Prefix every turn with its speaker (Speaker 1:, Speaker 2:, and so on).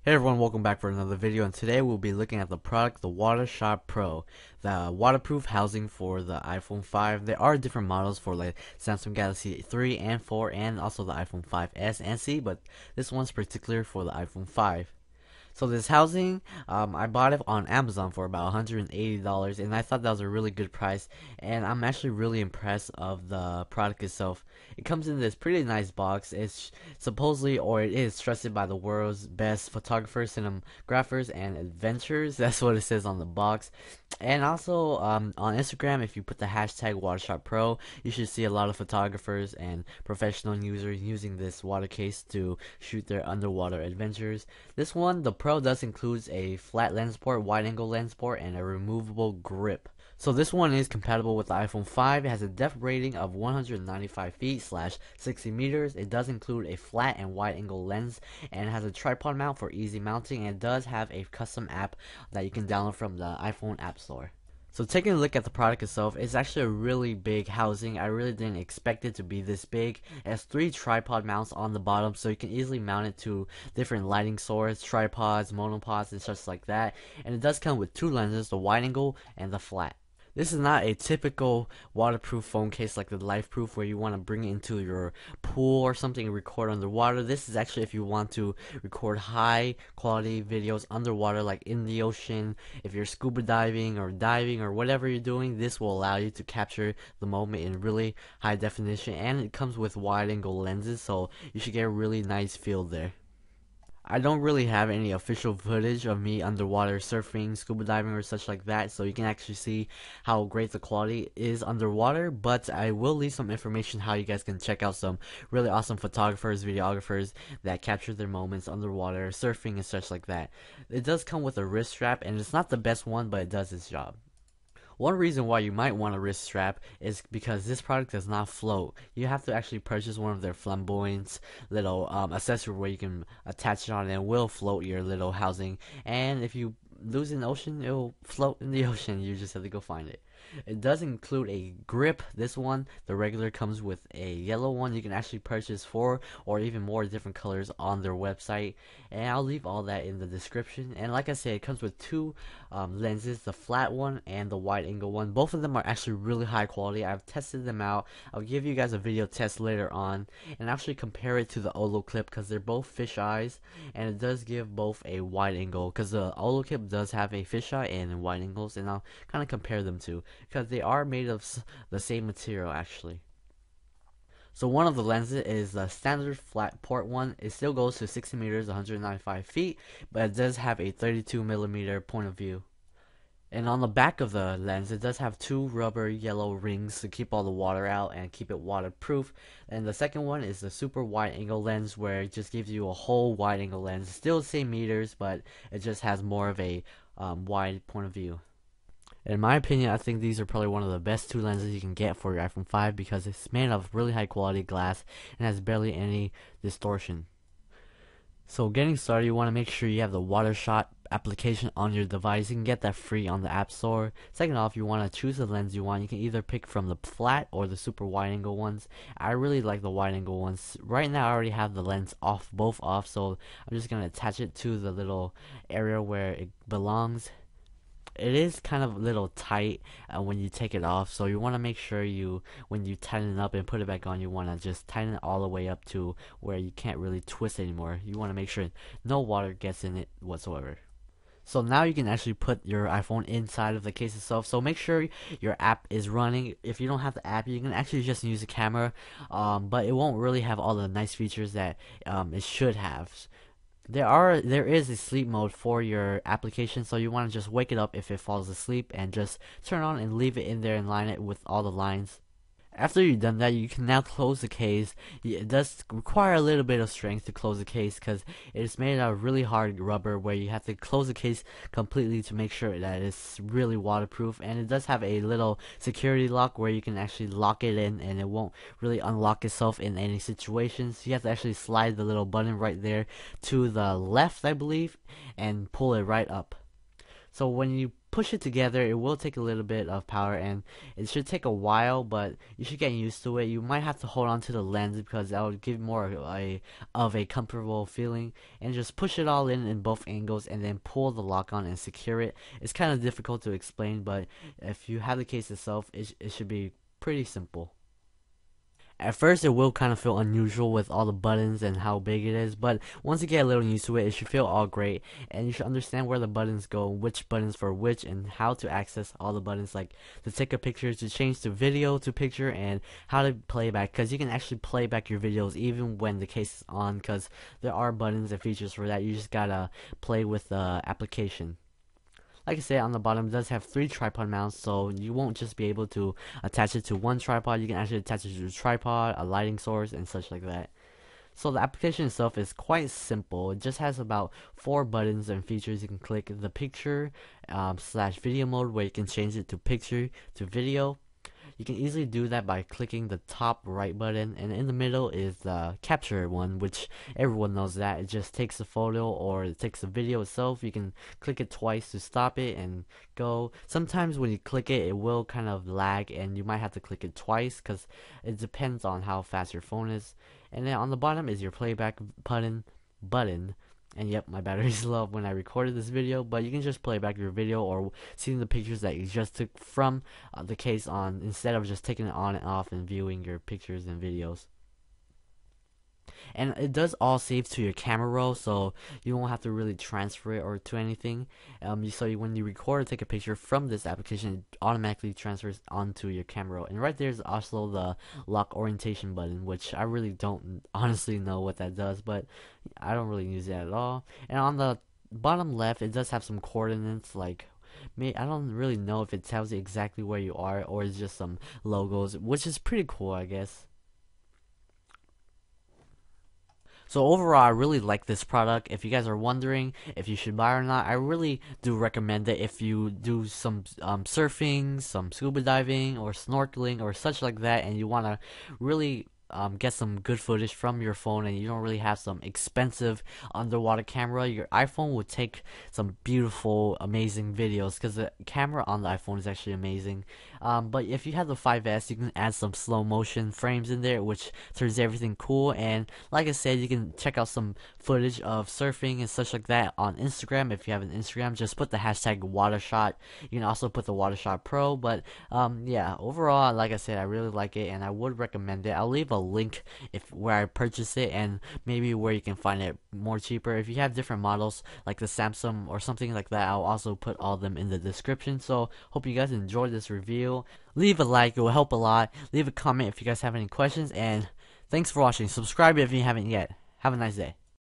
Speaker 1: Hey everyone, welcome back for another video, and today we'll be looking at the product, the WaterShot Pro, the waterproof housing for the iPhone 5. There are different models for like Samsung Galaxy 3 and 4 and also the iPhone 5s and C, but this one's particular for the iPhone 5. So this housing, I bought it on Amazon for about $180, and I thought that was a really good price. And I'm actually really impressed of the product itself. It comes in this pretty nice box. It's supposedly, or it is, trusted by the world's best photographers, cinematographers, and adventurers. That's what it says on the box. And also on Instagram, if you put the hashtag WaterShotPro, you should see a lot of photographers and professional users using this water case to shoot their underwater adventures. This one, the Pro, does include a flat lens port, wide angle lens port, and a removable grip. So this one is compatible with the iPhone 5. It has a depth rating of 195 feet / 60 meters. It does include a flat and wide angle lens, and it has a tripod mount for easy mounting, and it does have a custom app that you can download from the iPhone App Store. So taking a look at the product itself, it's actually a really big housing. I really didn't expect it to be this big. It has 3 tripod mounts on the bottom, so you can easily mount it to different lighting sources, tripods, monopods, and such like that. And it does come with 2 lenses, the wide angle and the flat. This is not a typical waterproof phone case like the LifeProof where you want to bring it into your pool or something and record underwater. This is actually if you want to record high quality videos underwater, like in the ocean. If you're scuba diving or whatever you're doing, this will allow you to capture the moment in really high definition, and it comes with wide angle lenses, so you should get a really nice feel there. I don't really have any official footage of me underwater surfing, scuba diving, or such like that, so you can actually see how great the quality is underwater, but I will leave some information how you guys can check out some really awesome photographers, videographers that capture their moments underwater, surfing, and such like that. It does come with a wrist strap, and it's not the best one, but it does its job. One reason why you might want a wrist strap is because this product does not float. You have to actually purchase one of their flamboyant little accessory where you can attach it on, and it will float your little housing. And if you lose in the ocean, it will float in the ocean. You just have to go find it. It does include a grip. This one, the regular, comes with a yellow one. You can actually purchase 4 or even more different colors on their website, and I'll leave all that in the description. And like I said, it comes with 2 lenses, the flat one and the wide angle one. Both of them are actually really high quality. I've tested them out. I'll give you guys a video test later on and actually compare it to the Olo clip, because they're both fish eyes, and it does give both a wide angle, because the Olo clip does have a fisheye and wide angles, and I'll kind of compare them to, because they are made of the same material actually. So one of the lenses is the standard flat port one. It still goes to 60 meters, 195 feet, but it does have a 32 millimeter point of view. And on the back of the lens, it does have 2 rubber yellow rings to keep all the water out and keep it waterproof. And the second one is the super wide angle lens, where it just gives you a whole wide angle lens. Still the same meters, but it just has more of a wide point of view. In my opinion, I think these are probably one of the best 2 lenses you can get for your iPhone 5, because it's made of really high quality glass and has barely any distortion. So getting started, you want to make sure you have the WaterShot application on your device. You can get that free on the App Store. Second off, you want to choose the lens you want. You can either pick from the flat or the super wide angle ones. I really like the wide angle ones. Right now I already have the lens off, both off, so I'm just going to attach it to the little area where it belongs. It is kind of a little tight when you take it off, so you want to make sure when you tighten it up and put it back on, you want to just tighten it all the way up to where you can't really twist anymore. You want to make sure no water gets in it whatsoever. So now you can actually put your iPhone inside of the case itself. So make sure your app is running. If you don't have the app, you can actually just use the camera, but it won't really have all the nice features that it should have. There is a sleep mode for your application, so you want to just wake it up if it falls asleep and just turn on and leave it in there and line it with all the lines. After you've done that, you can now close the case. It does require a little bit of strength to close the case, because it is made out of really hard rubber, where you have to close the case completely to make sure that it's really waterproof. And it does have a little security lock where you can actually lock it in, and it won't really unlock itself in any situations. You have to actually slide the little button right there to the left, I believe, and pull it right up. So when you push it together, it will take a little bit of power, and it should take a while, but you should get used to it. You might have to hold on to the lens because that will give more of a comfortable feeling, and just push it all in both angles and then pull the lock on and secure it. It's kind of difficult to explain, but if you have the case itself, it should be pretty simple. At first, it will kind of feel unusual with all the buttons and how big it is, but once you get a little used to it, it should feel all great, and you should understand where the buttons go, which buttons for which, and how to access all the buttons, like to take a picture, to change to video to picture, and how to play back, because you can actually play back your videos even when the case is on, because there are buttons and features for that. You just gotta play with the application. Like I said, on the bottom it does have 3 tripod mounts, so you won't just be able to attach it to one tripod. You can actually attach it to a tripod, a lighting source, and such like that. So the application itself is quite simple. It just has about 4 buttons and features. You can click the picture slash video mode, where you can change it to picture to video. You can easily do that by clicking the top right button, and in the middle is the capture one, which everyone knows that. It just takes a photo or it takes the video itself. You can click it twice to stop it and go. Sometimes when you click it, it will kind of lag, and you might have to click it twice because it depends on how fast your phone is. And then on the bottom is your playback button. And yep, my battery's low when I recorded this video, but you can just play back your video or see the pictures that you just took from the case on, instead of just taking it on and off and viewing your pictures and videos. And it does all save to your camera roll, so you won't have to really transfer it or to anything. When you record or take a picture from this application, it automatically transfers onto your camera roll. And right there is also the lock orientation button, which I really don't honestly know what that does, but I don't really use it at all. And on the bottom left, it does have some coordinates, like I don't really know if it tells you exactly where you are or it's just some logos, which is pretty cool, I guess. So overall, I really like this product. If you guys are wondering if you should buy or not, I really do recommend it if you do some surfing, some scuba diving, or snorkeling, or such like that, and you want to really get some good footage from your phone, and you don't really have some expensive underwater camera. Your iPhone will take some beautiful, amazing videos, because the camera on the iPhone is actually amazing. But if you have the 5S, you can add some slow motion frames in there, which turns everything cool. And like I said, you can check out some footage of surfing and such like that on Instagram. If you have an Instagram, just put the hashtag WaterShot. You can also put the WaterShot Pro. But yeah, overall, like I said, I really like it, and I would recommend it. I'll leave a link where I purchased it, and maybe where you can find it more cheaper. If you have different models like the Samsung or something like that, I'll also put all of them in the description. So hope you guys enjoyed this review. Leave a like, it will help a lot. Leave a comment if you guys have any questions, and thanks for watching. Subscribe if you haven't yet. Have a nice day.